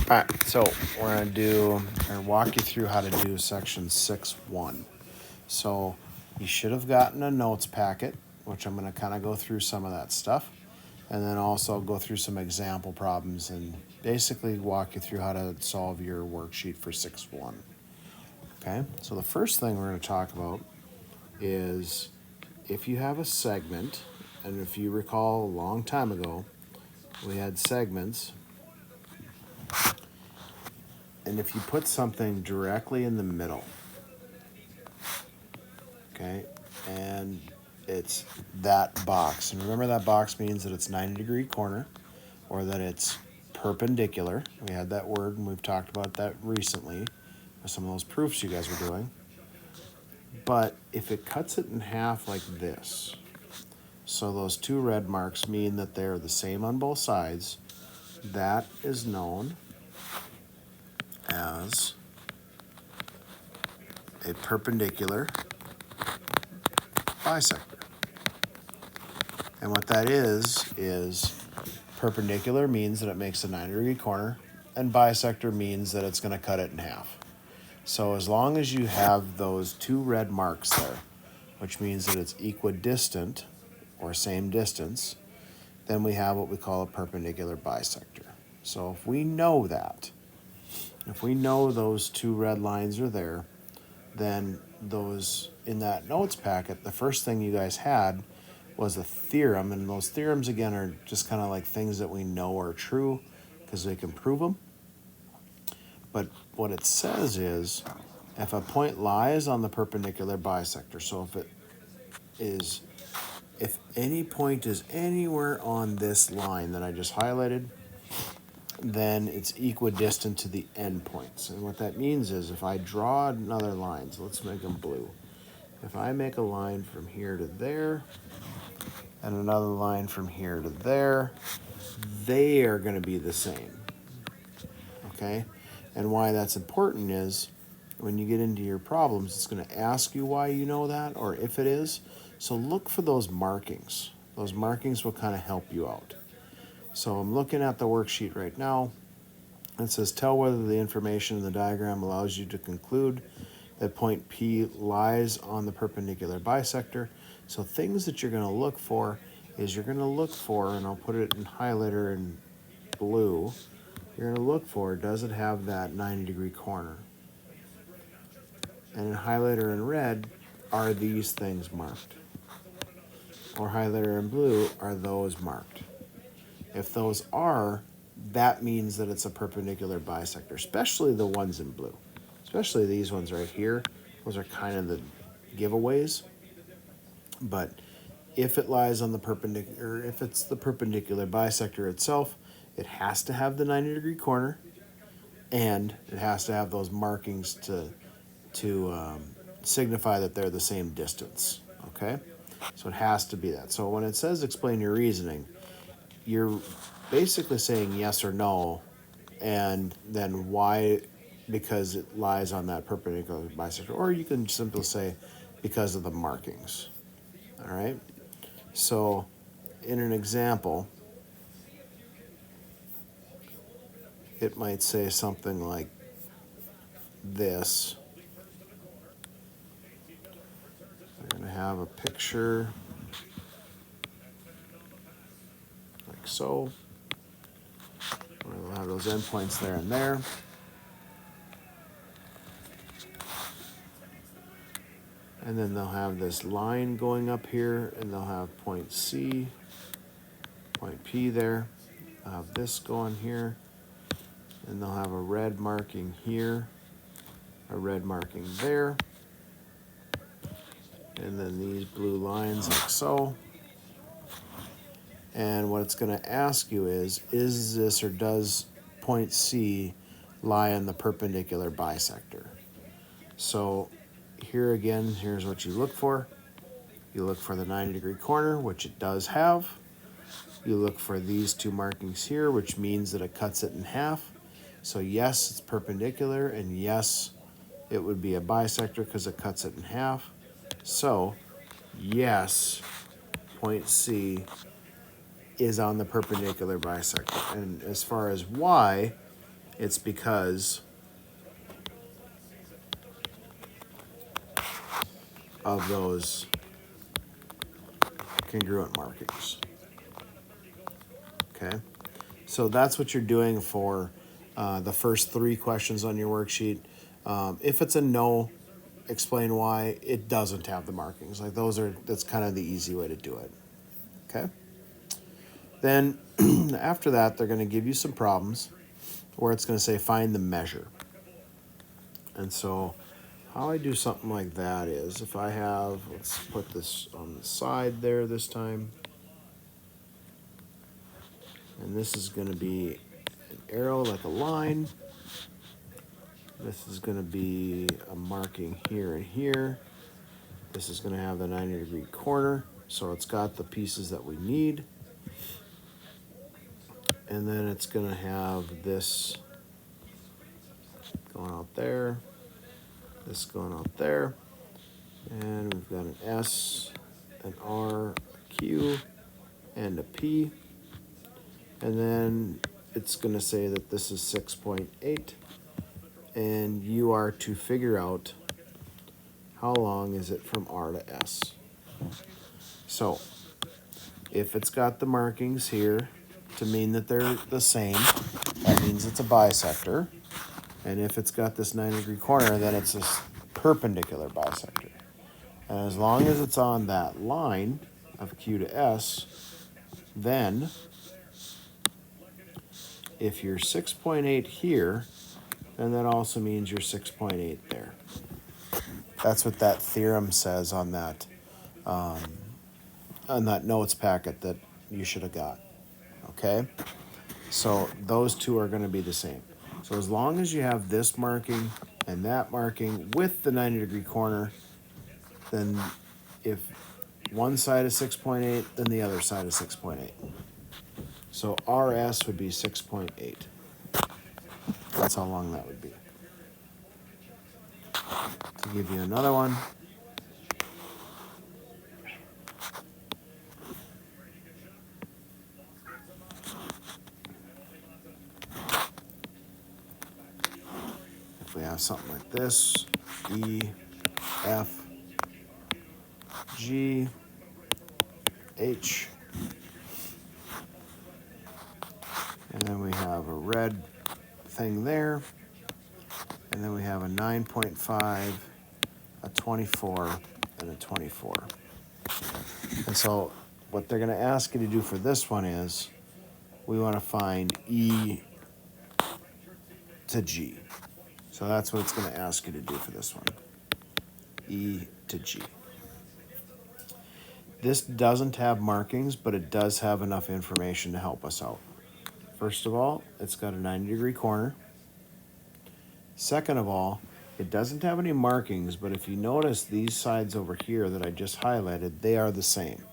All right, so we're gonna walk you through how to do section 6.1. So you should have gotten a notes packet, which I'm gonna kind of go through some of that stuff, and then also go through some example problems and basically walk you through how to solve your worksheet for 6.1. Okay, so the first thing we're gonna talk about is if you have a segment, and if you recall a long time ago, we had segments. And if you put something directly in the middle, okay, and it's that box, and remember that box means that it's 90-degree corner or that it's perpendicular. We had that word and we've talked about that recently with some of those proofs you guys were doing. But if it cuts it in half like this, so those two red marks mean that they're the same on both sides, that is known as a perpendicular bisector. And what that is perpendicular means that it makes a 90-degree corner, and bisector means that it's going to cut it in half. So as long as you have those two red marks there, which means that it's equidistant or same distance, then we have what we call a perpendicular bisector. So if we know that, if we know those two red lines are there, then those in that notes packet, the first thing you guys had was a theorem, and those theorems again are just kind of like things that we know are true because we can prove them. But what it says is if a point lies on the perpendicular bisector, so if any point is anywhere on this line that I just highlighted, then it's equidistant to the endpoints. And what that means is if I draw another line, so let's make them blue. If I make a line from here to there, and another line from here to there, they are going to be the same. Okay? And why that's important is when you get into your problems, it's going to ask you why you know that or if it is. So look for those markings. Those markings will kind of help you out. So I'm looking at the worksheet right now. It says tell whether the information in the diagram allows you to conclude that point P lies on the perpendicular bisector. So things that you're going to look for is you're going to look for, and I'll put it in highlighter in blue, you're going to look for, does it have that 90-degree corner? And in highlighter in red, are these things marked? Or highlighter in blue, are those marked? If those are, that means that it's a perpendicular bisector, especially the ones in blue. Especially these ones right here. Those are kind of the giveaways. But if it lies on the perpendicular, if it's the perpendicular bisector itself, it has to have the 90-degree corner, and it has to have those markings to signify that they're the same distance. Okay, so it has to be that. So when it says explain your reasoning, you're basically saying yes or no, and then why, because it lies on that perpendicular bisector, or you can simply say because of the markings. All right, so in an example, it might say something like this. We're going to have a picture like so. We'll have those endpoints there and there. And then they'll have this line going up here, and they'll have point C, point P there. They'll have this going here, and they'll have a red marking here, a red marking there, and then these blue lines like so. And what it's going to ask you is this or does point C lie on the perpendicular bisector? So here again, here's what you look for. You look for the 90-degree corner, which it does have. You look for these two markings here, which means that it cuts it in half. So yes, it's perpendicular, and yes, it would be a bisector because it cuts it in half. So yes, point C is on the perpendicular bisector. And as far as why, It's because of those congruent markings. Okay, so that's what you're doing for the first 3 questions on your worksheet. If it's a no, explain why. It doesn't have the markings. Like that's kind of the easy way to do it. Okay. Then after that, they're going to give you some problems where it's going to say find the measure. And so how I do something like that is if I have, let's put this on the side there this time. And this is going to be an arrow like a line. This is going to be a marking here and here. This is going to have the 90-degree corner. So it's got the pieces that we need. And then it's going to have this going out there, this going out there, and we've got an S, an R, a Q, and a P, and then it's going to say that this is 6.8, and you are to figure out how long is it from R to S. So if it's got the markings here to mean that they're the same, that means it's a bisector. And if it's got this 90-degree corner, then it's a perpendicular bisector. And as long as it's on that line of Q to S, then if you're 6.8 here, then that also means you're 6.8 there. That's what that theorem says on that notes packet that you should have got. Okay? So those two are going to be the same. So as long as you have this marking and that marking with the 90-degree corner, then if one side is 6.8, then the other side is 6.8. So RS would be 6.8. That's how long that would be. To give you another one, if we have something like this, E, F, G, H, and then we have a red thing there, and then we have a 9.5, a 24, and a 24. And so what they're going to ask you to do for this one is we want to find E to G. So that's what it's going to ask you to do for this one. E to G. This doesn't have markings, but it does have enough information to help us out. First of all, it's got a 90-degree corner. Second of all, it doesn't have any markings, but if you notice these sides over here that I just highlighted, they are the same.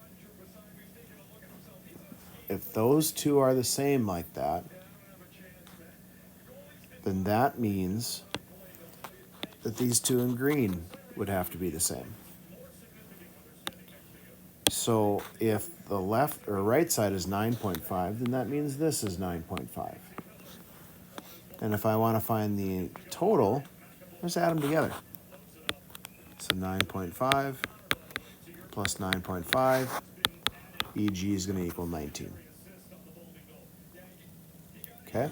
If those two are the same like that, then that means that these two in green would have to be the same. So if the left or right side is 9.5, then that means this is 9.5. And if I want to find the total, just add them together. So 9.5 plus 9.5, EG is going to equal 19. Okay?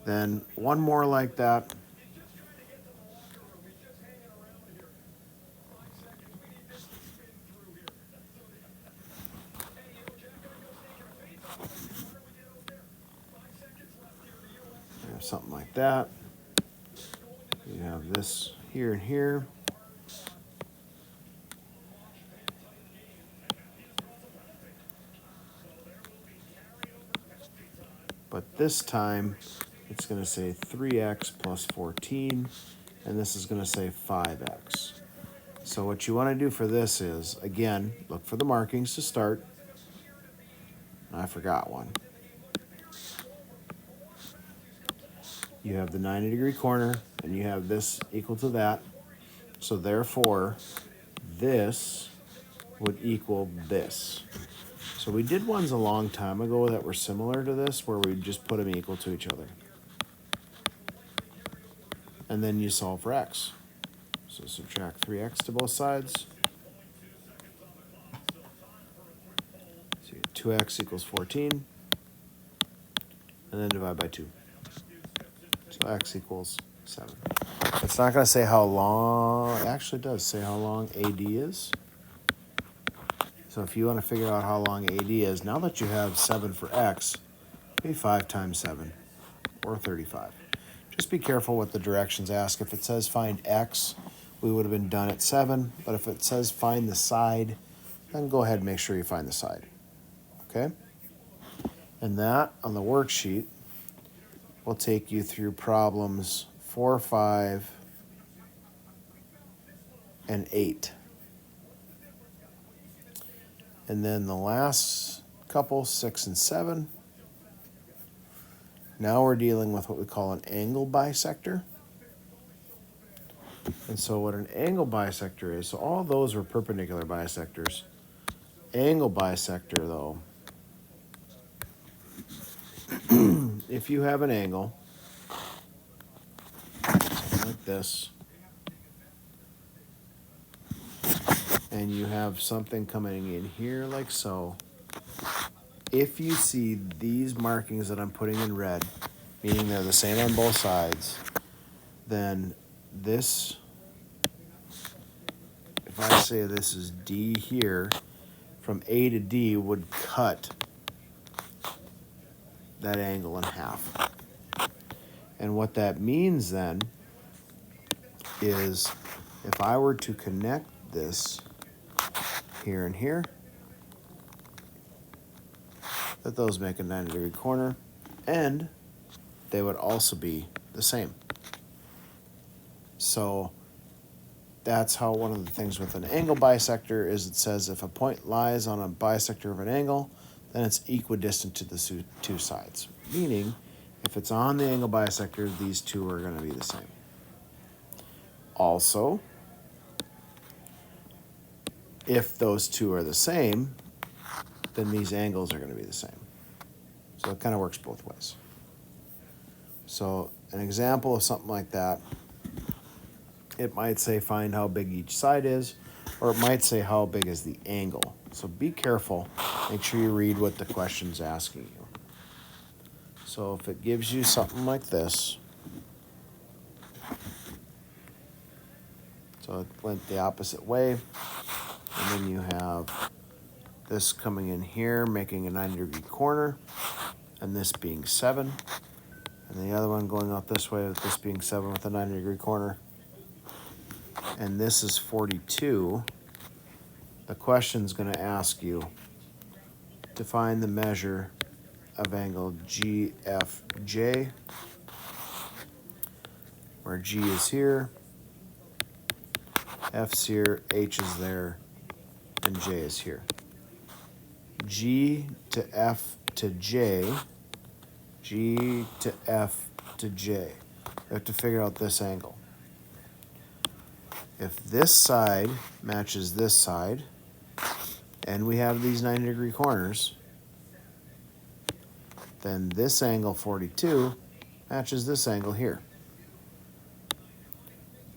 Then one more like that. Something like that. You have this here and here. But this time, it's going to say 3x plus 14, and this is going to say 5x. So what you want to do for this is, again, look for the markings to start. I forgot one. You have the 90-degree corner, and you have this equal to that. So therefore, this would equal this. So we did ones a long time ago that were similar to this, where we just put them equal to each other. And then you solve for x. So subtract 3x to both sides. So 2x equals 14. And then divide by 2. So x equals 7. It's not going to say how long, it actually does say how long AD is. So if you want to figure out how long AD is, now that you have 7 for x, be 5 times 7, or 35. Just be careful what the directions ask. If it says find x, we would have been done at 7. But if it says find the side, then go ahead and make sure you find the side. Okay? And that, on the worksheet, will take you through problems 4, 5, and 8. And then the last couple, 6 and 7. Now we're dealing with what we call an angle bisector. And so what an angle bisector is, so all those are perpendicular bisectors. Angle bisector, though, if you have an angle, something like this, and you have something coming in here like so, if you see these markings that I'm putting in red, meaning they're the same on both sides, then this, if I say this is D here, from A to D would cut that angle in half. And what that means then is if I were to connect this here and here, that those make a 90-degree corner, and they would also be the same. So that's how one of the things with an angle bisector is it says if a point lies on a bisector of an angle, then it's equidistant to the two sides. Meaning, if it's on the angle bisector, these two are going to be the same. Also, if those two are the same, then these angles are going to be the same. So it kind of works both ways. So an example of something like that, it might say find how big each side is, or it might say how big is the angle. So be careful. Make sure you read what the question's asking you. So if it gives you something like this, so it went the opposite way, and then you have this coming in here, making a 90-degree corner, and this being 7, and the other one going out this way with this being 7 with a 90-degree corner, and this is 42. The question's going to ask you to find the measure of angle GFJ, where G is here, F's here, H is there, and J is here. G to F to J, G to F to J. You have to figure out this angle. If this side matches this side, and we have these 90-degree corners, then this angle 42 matches this angle here.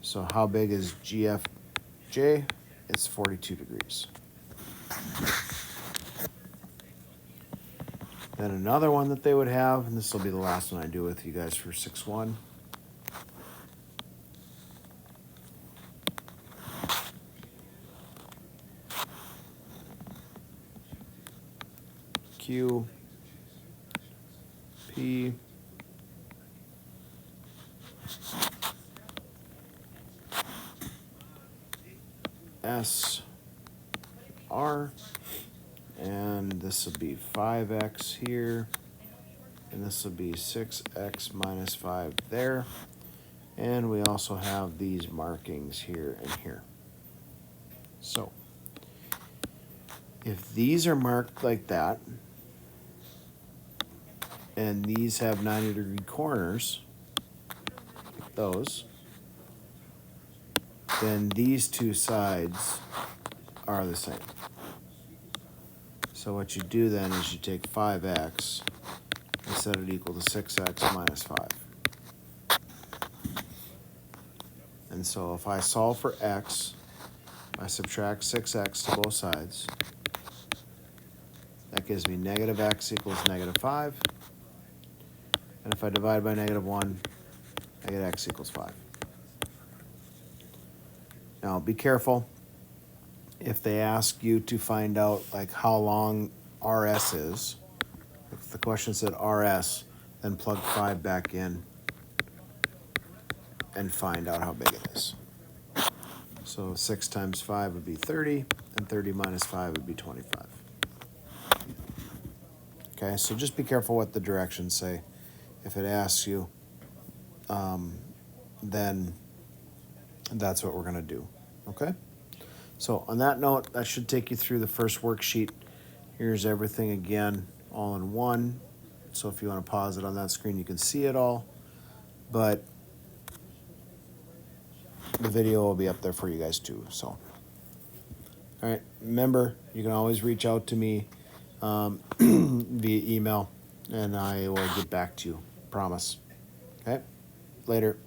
So how big is GFJ? It's 42 degrees. Then another one that they would have, and this will be the last one I do with you guys for 6-1. Q, P, S, R, and this will be 5x here, and this will be 6x minus 5 there, and we also have these markings here and here. So if these are marked like that, and these have 90-degree corners, like those, then these two sides are the same. So So what you do then is you take 5x and set it equal to 6x minus 5. And so if I solve for x, I subtract 6x to both sides. That gives me negative x equals negative 5. And if I divide by negative 1, I get x equals 5. Now be careful. If they ask you to find out like how long RS is, if the question said RS, then plug 5 back in and find out how big it is. So 6 times 5 would be 30, and 30 minus 5 would be 25. Okay, so just be careful what the directions say. If it asks you, then that's what we're going to do. Okay? So on that note, that should take you through the first worksheet. Here's everything again, all in one. So if you want to pause it on that screen, you can see it all. But the video will be up there for you guys too. So, all right, remember, you can always reach out to me via email, and I will get back to you. Promise. Okay? Later.